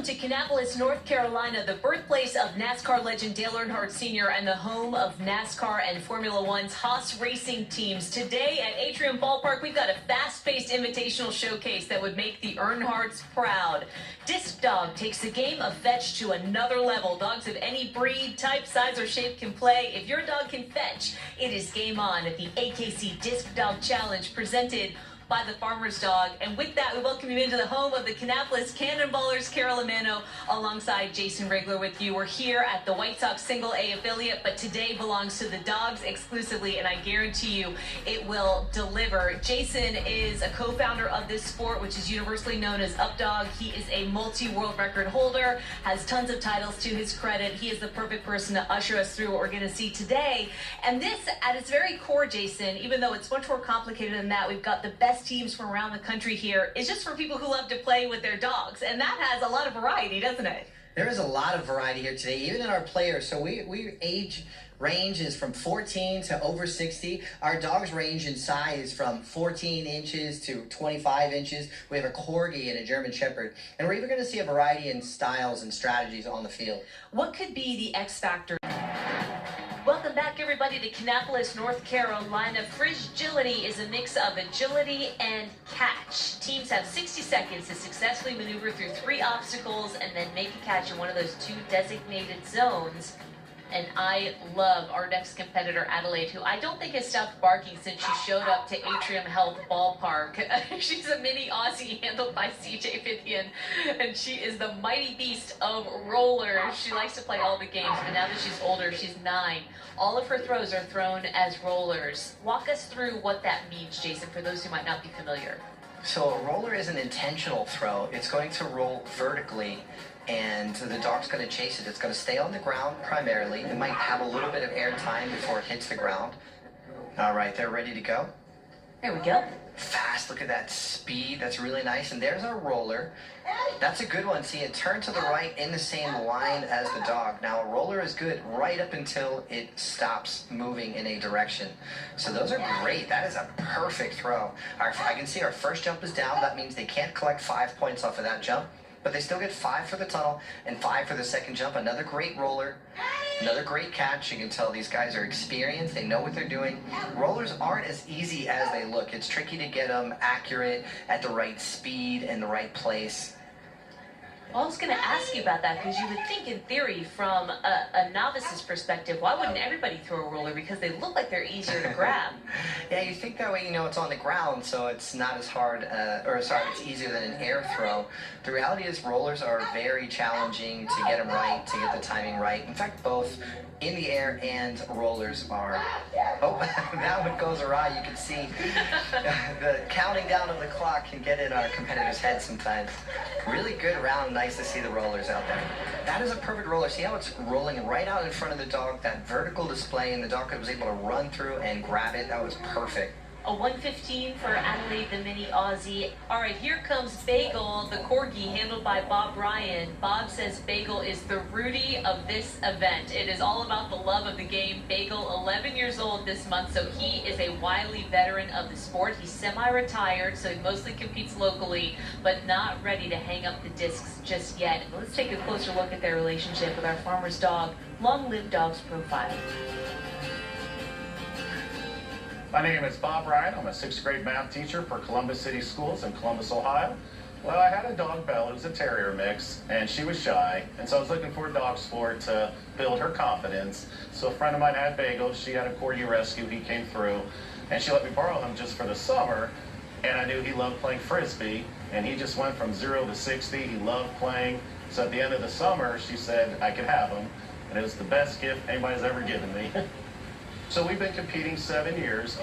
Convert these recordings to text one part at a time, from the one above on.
to Kannapolis, North Carolina, the birthplace of NASCAR legend Dale Earnhardt Sr. and the home of NASCAR and Formula One's Haas racing teams. Today at Atrium Ballpark, we've got a fast-paced invitational showcase that would make the Earnhardts proud. Disc Dog takes the game of fetch to another level. Dogs of any breed, type, size, or shape can play. If your dog can fetch, it is game on at the AKC Disc Dog Challenge presented by the Farmer's Dog. And with that, we welcome you into the home of the Kannapolis Cannonballers, Carol Amano, alongside Jason Rigler with you. We're here at the White Sox Single A affiliate, but today belongs to the Dogs exclusively, and I guarantee you it will deliver. Jason is a co-founder of this sport, which is universally known as Updog. He is a multi-world record holder, has tons of titles to his credit. He is the perfect person to usher us through what we're going to see today. And this, at its very core, Jason, even though it's much more complicated than that, we've got the best teams from around the country here, is just for people who love to play with their dogs, and that has a lot of variety, doesn't it? There is a lot of variety here today, even in our players. So we age range is from 14 to over 60. Our dogs range in size from 14 inches to 25 inches. We have a Corgi and a German Shepherd, and we're even going to see a variety in styles and strategies on the field. What could be the X factor? Welcome back, everybody, to Kannapolis, North Carolina. Fragility is a mix of agility and catch. Teams have 60 seconds to successfully maneuver through 3 obstacles and then make a catch in one of those 2 designated zones. And I love our next competitor, Adelaide, who I don't think has stopped barking since she showed up to Atrium Health Ballpark. She's a mini Aussie handled by CJ Fithian, and she is the mighty beast of rollers. She likes to play all the games, but now that she's older, she's 9. All of her throws are thrown as rollers. Walk us through what that means, Jason, for those who might not be familiar. So a roller is an intentional throw. It's going to roll vertically, and the dog's going to chase it. It's going to stay on the ground primarily. It might have a little bit of air time before it hits the ground. All right, they're ready to go. There we go. Fast, look at that speed. That's really nice. And there's our roller. That's a good one. See, it turned to the right in the same line as the dog. Now, a roller is good right up until it stops moving in a direction. So those are great. That is a perfect throw. I can see our first jump is down. That means they can't collect 5 points off of that jump, but they still get 5 for the tunnel and 5 for the second jump. Another great roller, another great catch. You can tell these guys are experienced. They know what they're doing. Rollers aren't as easy as they look. It's tricky to get them accurate at the right speed and the right place. Well, I was going to ask you about that, because you would think, in theory, from a novice's perspective, why wouldn't everybody throw a roller? Because they look like they're easier to grab. Yeah, you think that way, you know, it's on the ground, so it's not as hard, it's easier than an air throw. The reality is rollers are very challenging to get them right, to get the timing right. In fact, both in the air and rollers are. Oh, that one goes awry. You can see the counting down of the clock can get in our competitors' heads sometimes. Really good round. Nice to see the rollers out there. That is a perfect roller. See how it's rolling right out in front of the dog, that vertical display, and the dog was able to run through and grab it. That was perfect. A 115 for Adelaide, the mini Aussie. All right, here comes Bagel, the Corgi, handled by Bob Ryan. Bob says Bagel is the Rudy of this event. It is all about the love of the game. Bagel, 11 years old this month, so he is a wily veteran of the sport. He's semi-retired, so he mostly competes locally, but not ready to hang up the discs just yet. Let's take a closer look at their relationship with our Farmer's Dog, Long Live Dogs profile. My name is Bob Ryan. I'm a 6th grade math teacher for Columbus City Schools in Columbus, Ohio. Well, I had a dog, Belle, who's a terrier mix, and she was shy, and so I was looking for a dog sport to build her confidence. So a friend of mine had Bagel. She had a Corgi rescue. He came through, and she let me borrow him just for the summer, and I knew he loved playing Frisbee, and he just went from 0 to 60. He loved playing. So at the end of the summer, she said I could have him, and it was the best gift anybody's ever given me. So we've been competing 7 years.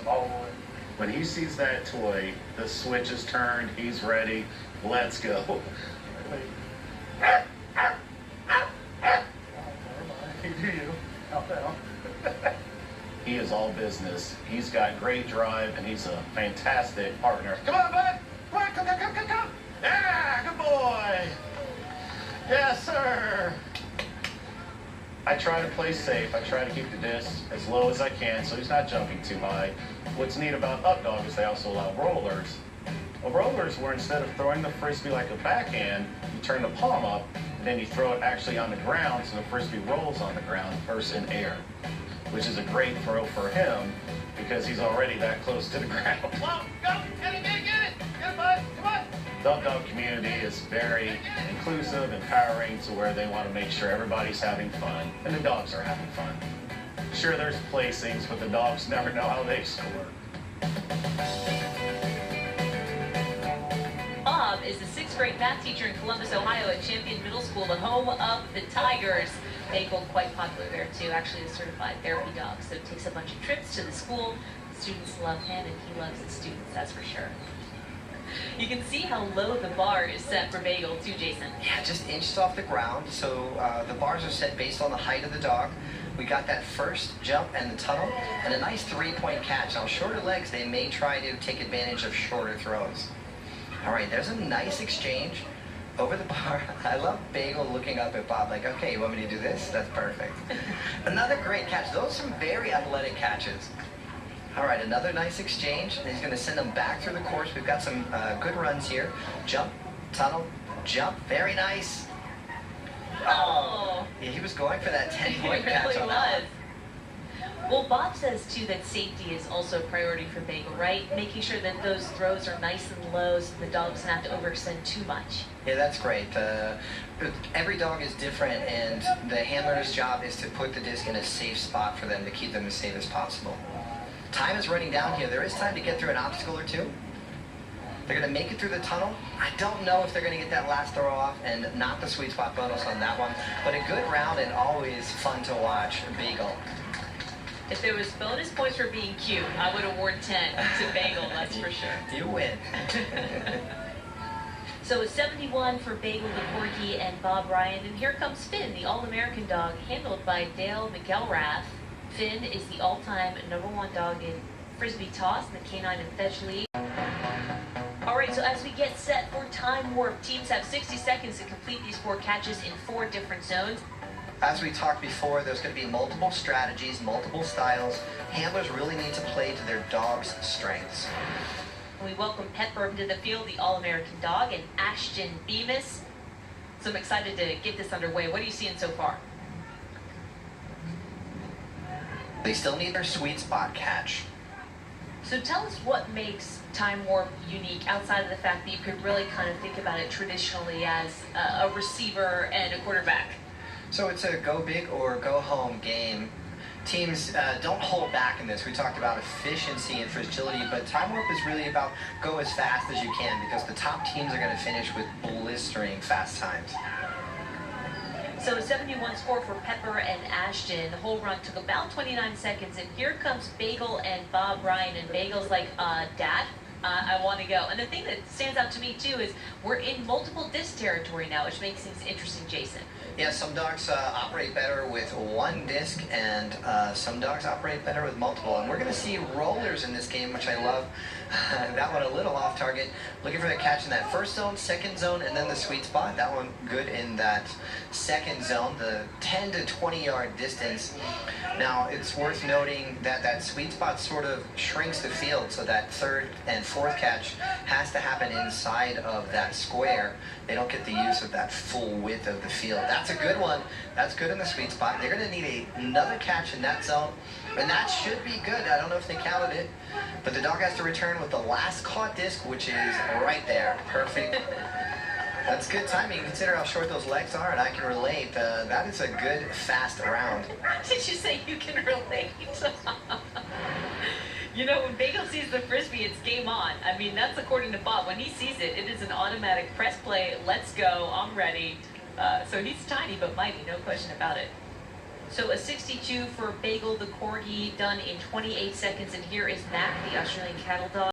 When he sees that toy, the switch is turned, he's ready, let's go. He is all business. He's got great drive, and he's a fantastic partner. Come on, bud! Come on, come. Yeah, good boy! Yes, sir! I try to play safe. I try to keep the disc as low as I can so he's not jumping too high. What's neat about Updog is they also allow rollers. Well, rollers where instead of throwing the Frisbee like a backhand, you turn the palm up then you throw it actually on the ground, so the frisbee rolls on the ground first in air, which is a great throw for him because he's already that close to the ground. Whoa, go, get it, get it, bud, come on. The dog community is very inclusive, empowering, to where they want to make sure everybody's having fun, and the dogs are having fun. Sure, there's placings, but the dogs never know how they score. Bob is the 6th grade math teacher in Columbus, Ohio at Champion Middle School, the home of the Tigers. Bagel, quite popular there too, actually a certified therapy dog, so takes a bunch of trips to the school. The students love him and he loves the students, that's for sure. You can see how low the bar is set for Bagel too, Jason. Yeah, just inches off the ground, so the bars are set based on the height of the dog. We got that first jump and the tunnel, and a nice 3-point catch. Now, shorter legs, they may try to take advantage of shorter throws. All right, there's a nice exchange over the bar. I love Bagel looking up at Bob like, okay, you want me to do this? That's perfect. Another great catch. Those are some very athletic catches. All right, another nice exchange. And he's going to send them back through the course. We've got some good runs here. Jump, tunnel, jump. Very nice. Oh. Yeah, he was going for that 10-point He catch really on that was. Well, Bob says, too, that safety is also a priority for Bagel, right? Making sure that those throws are nice and low so the dog doesn't have to overextend too much. Yeah, that's great. Every dog is different, and the handler's job is to put the disc in a safe spot for them to keep them as safe as possible. Time is running down here. There is time to get through an obstacle or two. They're going to make it through the tunnel. I don't know if they're going to get that last throw off, and not the sweet spot bonus on that one, but a good round and always fun to watch. Bagel. If there was bonus points for being cute, I would award 10 to Bagel, that's for sure. You win. So it's 71 for Bagel the Corgi and Bob Ryan. And here comes Finn, the All-American dog, handled by Dale McElrath. Finn is the all-time #1 dog in Frisbee toss in the Canine and Fetch League. All right, so as we get set for time warp, teams have 60 seconds to complete these 4 catches in 4 different zones. As we talked before, there's going to be multiple strategies, multiple styles. Handlers really need to play to their dog's strengths. We welcome Pepper into the field, the All-American dog, and Ashton Bemis. So I'm excited to get this underway. What are you seeing so far? They still need their sweet spot catch. So tell us what makes Time Warp unique outside of the fact that you could really kind of think about it traditionally as a receiver and a quarterback. So it's a go big or go home game. Teams don't hold back in this. We talked about efficiency and fragility, but Time Warp is really about go as fast as you can because the top teams are going to finish with blistering fast times. So a 71 score for Pepper and Ashton. The whole run took about 29 seconds, and here comes Bagel and Bob Ryan, and Bagel's like, Dad, I want to go. And the thing that stands out to me, too, is we're in multiple disc territory now, which makes things interesting, Jason. Yeah, some dogs operate better with one disc, and some dogs operate better with multiple. And we're going to see rollers in this game, which I love. That one a little off target. Looking for the catch in that first zone, second zone, and then the sweet spot. That one good in that second zone, the 10 to 20 yard distance. Now, it's worth noting that that sweet spot sort of shrinks the field, so that third and fourth catch has to happen inside of that square. They don't get the use of that full width of the field. That's a good one. That's good in the sweet spot. They're going to need another catch in that zone, and that should be good. I don't know if they counted it, but the dog has to return with the last caught disc, which is right there. Perfect. That's good timing. Consider how short those legs are, and I can relate. That is a good, fast round. Did you say you can relate? You know, when Bagel sees the Frisbee, it's game on. I mean, that's according to Bob. When he sees it, it is an automatic press play. Let's go. I'm ready. So he's tiny but mighty, no question about it. So a 62 for Bagel the Corgi, done in 28 seconds. And here is Mac, the Australian cattle dog.